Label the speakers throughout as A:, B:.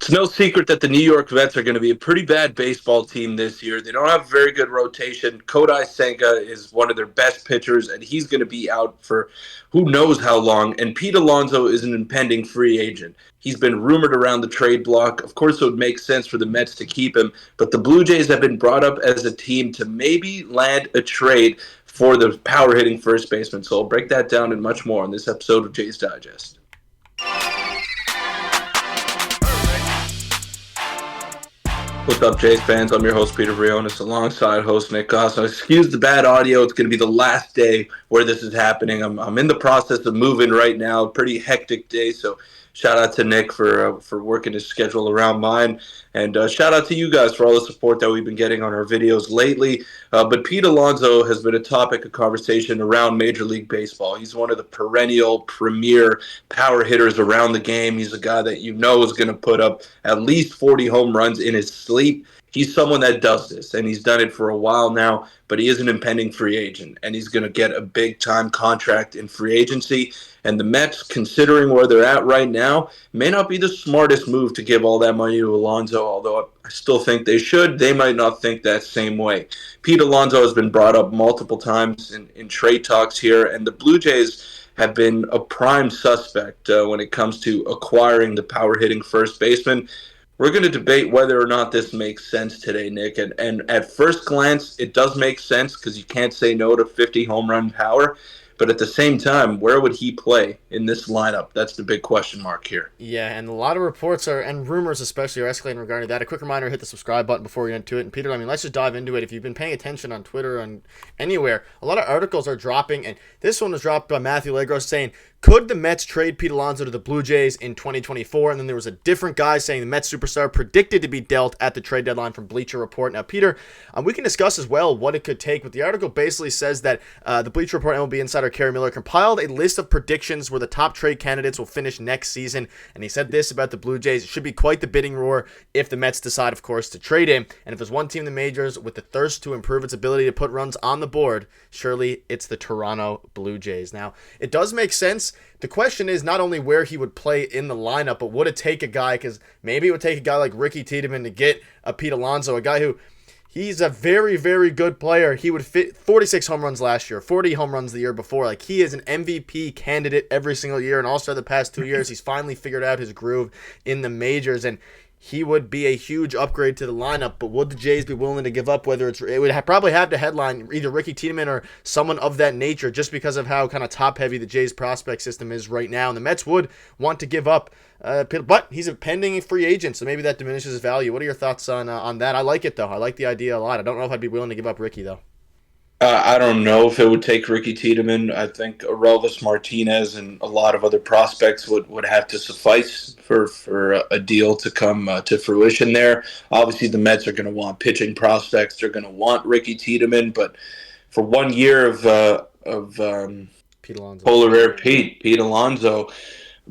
A: It's no secret that the New York Mets are going to be a pretty bad baseball team this year. They don't have very good rotation. Kodai Senga is one of their best pitchers, and he's going to be out for who knows how long. And Pete Alonso is an impending free agent. He's been rumored around the trade block. Of course, it would make sense for the Mets to keep him, but the Blue Jays have been brought up as a team to maybe land a trade for the power hitting first baseman. So I'll break that down and much more on this episode of Jays Digest. What's up, Jays fans? I'm your host, Peter Vryonis, alongside host Nick Gosse. Now, excuse the bad audio. It's going to be the last day where this is happening. I'm in the process of moving right now. Pretty hectic day, so shout out to Nick for working his schedule around mine. And shout out to you guys for all the support that we've been getting on our videos lately. But Pete Alonso has been a topic of conversation around Major League Baseball. He's one of the perennial premier power hitters around the game. He's a guy that you know is going to put up at least 40 home runs in his sleep. He's someone that does this, and he's done it for a while now, but he is an impending free agent, and he's going to get a big-time contract in free agency. And the Mets, considering where they're at right now, may not be the smartest move to give all that money to Alonso, although I still think they should. They might not think that same way. Pete Alonso has been brought up multiple times in trade talks here, and the Blue Jays have been a prime suspect when it comes to acquiring the power-hitting first baseman. We're going to debate whether or not this makes sense today, Nick. And at first glance, it does make sense because you can't say no to 50 home run power. But at the same time, where would he play in this lineup? That's the big question mark here.
B: Yeah, and a lot of reports and rumors especially are escalating regarding that. A quick reminder, hit the subscribe button before we get into it. And Peter, let's just dive into it. If you've been paying attention on Twitter and anywhere, a lot of articles are dropping. And this one was dropped by Matthew Legros saying, could the Mets trade Pete Alonso to the Blue Jays in 2024? And then there was a different guy saying the Mets superstar predicted to be dealt at the trade deadline from Bleacher Report. Now, Peter, we can discuss as well what it could take, but the article basically says that the Bleacher Report MLB insider Kerry Miller compiled a list of predictions where the top trade candidates will finish next season. And he said this about the Blue Jays: it should be quite the bidding war if the Mets decide, of course, to trade him. And if there's one team in the majors with the thirst to improve its ability to put runs on the board, surely it's the Toronto Blue Jays. Now, it does make sense. The question is not only where he would play in the lineup, but would it take a guy, because maybe it would take a guy like Ricky Tiedemann to get a Pete Alonso, a guy who, he's a very, very good player. He would fit 46 home runs last year, 40 home runs the year before. Like, he is an MVP candidate every single year, and also the past 2 years, he's finally figured out his groove in the majors, and he would be a huge upgrade to the lineup. But would the Jays be willing to give up, whether it would probably have to headline either Ricky Tiedemann or someone of that nature, just because of how kind of top-heavy the Jays prospect system is right now. And the Mets would want to give up, but he's a pending free agent, so maybe that diminishes his value. What are your thoughts on that? I like it, though. I like the idea a lot. I don't know if I'd be willing to give up Ricky, though.
A: I don't know if it would take Ricky Tiedemann. I think Aurelvis Martinez and a lot of other prospects would have to suffice for a deal to come to fruition there. Obviously, the Mets are going to want pitching prospects. They're going to want Ricky Tiedemann, but for 1 year of
B: Pete Alonso.
A: Polar Air Pete Alonso,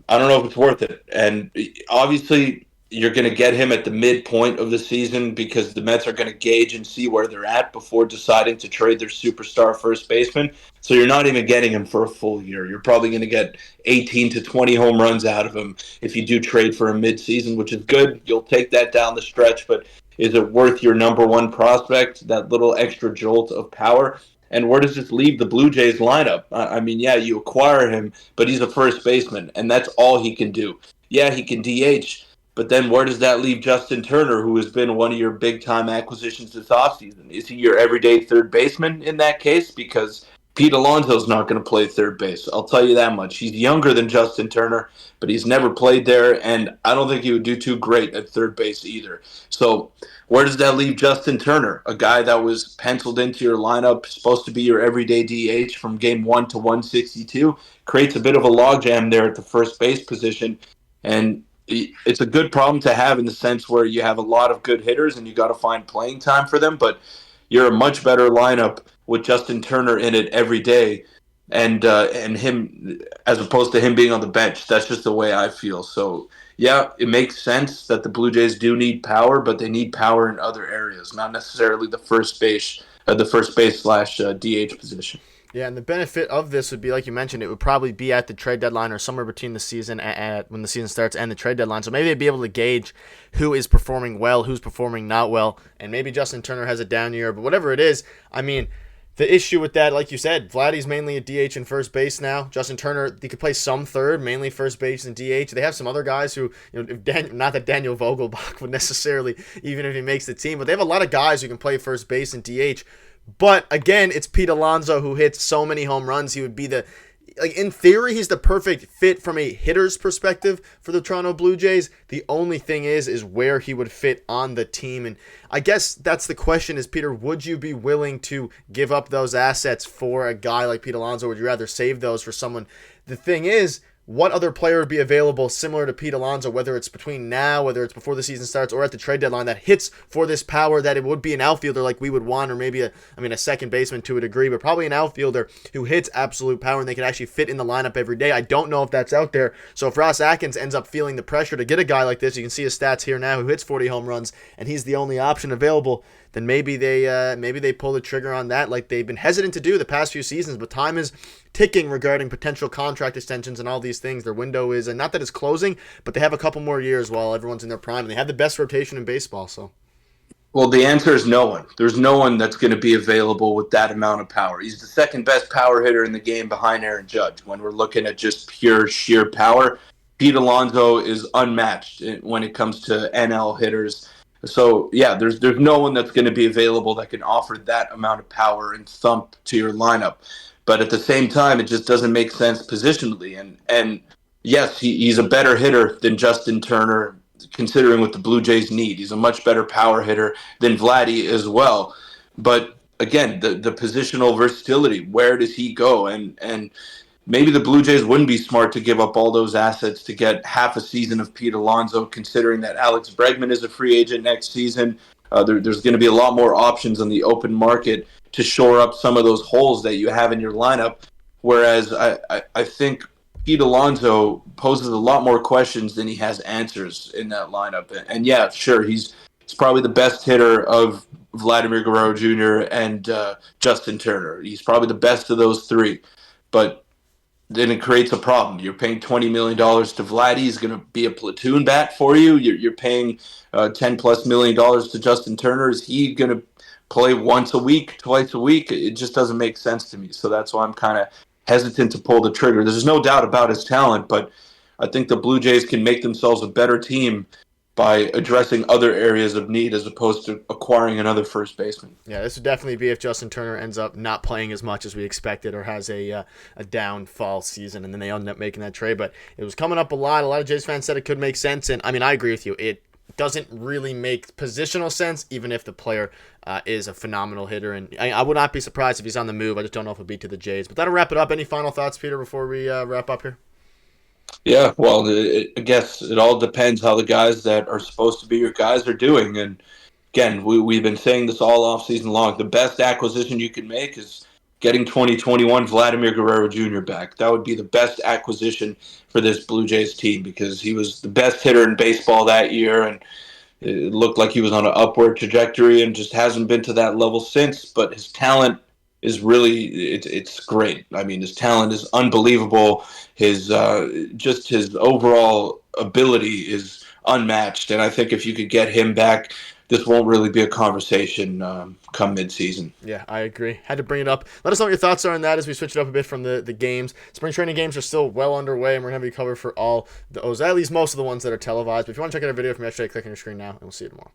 A: I don't know if it's worth it. And obviously, you're going to get him at the midpoint of the season because the Mets are going to gauge and see where they're at before deciding to trade their superstar first baseman. So you're not even getting him for a full year. You're probably going to get 18 to 20 home runs out of him if you do trade for a midseason, which is good. You'll take that down the stretch, but is it worth your number one prospect, that little extra jolt of power? And where does this leave the Blue Jays lineup? I mean, yeah, you acquire him, but he's a first baseman, and that's all he can do. Yeah, he can DH, but then where does that leave Justin Turner, who has been one of your big-time acquisitions this offseason? Is he your everyday third baseman in that case? Because Pete Alonso's not going to play third base. I'll tell you that much. He's younger than Justin Turner, but he's never played there, and I don't think he would do too great at third base either. So where does that leave Justin Turner, a guy that was penciled into your lineup, supposed to be your everyday DH from game 1 to 162? Creates a bit of a logjam there at the first base position, and it's a good problem to have in the sense where you have a lot of good hitters and you got to find playing time for them, but you're a much better lineup with Justin Turner in it every day and him as opposed to him being on the bench. That's just the way I feel. So yeah, it makes sense that the Blue Jays do need power, but they need power in other areas, not necessarily the first base slash DH position.
B: Yeah, and the benefit of this would be, like you mentioned, it would probably be at the trade deadline or somewhere between the season at when the season starts and the trade deadline. So maybe they'd be able to gauge who is performing well, who's performing not well, and maybe Justin Turner has a down year. But whatever it is, I mean, the issue with that, like you said, Vladdy's mainly a DH and first base now. Justin Turner, he could play some third, mainly first base and DH. They have some other guys who, not that Daniel Vogelbach would necessarily, even if he makes the team, but they have a lot of guys who can play first base and DH. But again, it's Pete Alonso who hits so many home runs. He would be in theory, he's the perfect fit from a hitter's perspective for the Toronto Blue Jays. The only thing is where he would fit on the team. And I guess that's the question is, Peter, would you be willing to give up those assets for a guy like Pete Alonso? Or would you rather save those for someone? The thing is, what other player would be available similar to Pete Alonso, whether it's between now, whether it's before the season starts, or at the trade deadline that hits for this power that it would be an outfielder like we would want, or maybe a second baseman to a degree, but probably an outfielder who hits absolute power and they can actually fit in the lineup every day. I don't know if that's out there. So if Ross Atkins ends up feeling the pressure to get a guy like this, you can see his stats here now, who hits 40 home runs, and he's the only option available, then maybe they pull the trigger on that like they've been hesitant to do the past few seasons. But time is ticking regarding potential contract extensions and all these things. Their window is, and not that it's closing, but they have a couple more years while everyone's in their prime, and they have the best rotation in baseball. So,
A: Well, the answer is no one. There's no one that's going to be available with that amount of power. He's the second best power hitter in the game behind Aaron Judge. When we're looking at just pure sheer power, Pete Alonso is unmatched when it comes to NL hitters. So yeah, there's no one that's going to be available that can offer that amount of power and thump to your lineup. But at the same time, it just doesn't make sense positionally. And yes, he's a better hitter than Justin Turner, considering what the Blue Jays need. He's a much better power hitter than Vladdy as well. But again, the positional versatility, where does he go? And maybe the Blue Jays wouldn't be smart to give up all those assets to get half a season of Pete Alonso, considering that Alex Bregman is a free agent next season. There's going to be a lot more options on the open market to shore up some of those holes that you have in your lineup. Whereas I think Pete Alonso poses a lot more questions than he has answers in that lineup. And yeah, sure, he's probably the best hitter of Vladimir Guerrero Jr. and Justin Turner. He's probably the best of those three. But then it creates a problem. You're paying $20 million to Vladdy. He's going to be a platoon bat for you. You're paying $10+ million to Justin Turner. Is he going to play once a week, twice a week? It just doesn't make sense to me. So that's why I'm kind of hesitant to pull the trigger. There's no doubt about his talent, but I think the Blue Jays can make themselves a better team by addressing other areas of need as opposed to acquiring another first baseman.
B: yeah, this would definitely be if Justin Turner ends up not playing as much as we expected or has a downfall season, and then they end up making that trade. But it was coming up a lot. A lot of Jays fans said it could make sense, and I mean, I agree with you. It doesn't really make positional sense, even if the player is a phenomenal hitter. And I would not be surprised if he's on the move. I just don't know if it'll be to the Jays. But that'll wrap it up. Any final thoughts, Peter, before we wrap up here?
A: Yeah, well, I guess it all depends how the guys that are supposed to be your guys are doing. And again, we've been saying this all off season long. The best acquisition you can make is getting 2021 Vladimir Guerrero Jr. back. That would be the best acquisition for this Blue Jays team because he was the best hitter in baseball that year, and it looked like he was on an upward trajectory and just hasn't been to that level since. But his talent is really it's great. I mean, his talent is unbelievable. His just his overall ability is unmatched, and I think if you could get him back, this won't really be a conversation come midseason.
B: Yeah, I agree. Had to bring it up. Let us know what your thoughts are on that as we switch it up a bit from the games. Spring training games are still well underway, and we're going to have you covered for all those, at least most of the ones that are televised. But if you want to check out a video from yesterday, click on your screen now, and we'll see you tomorrow.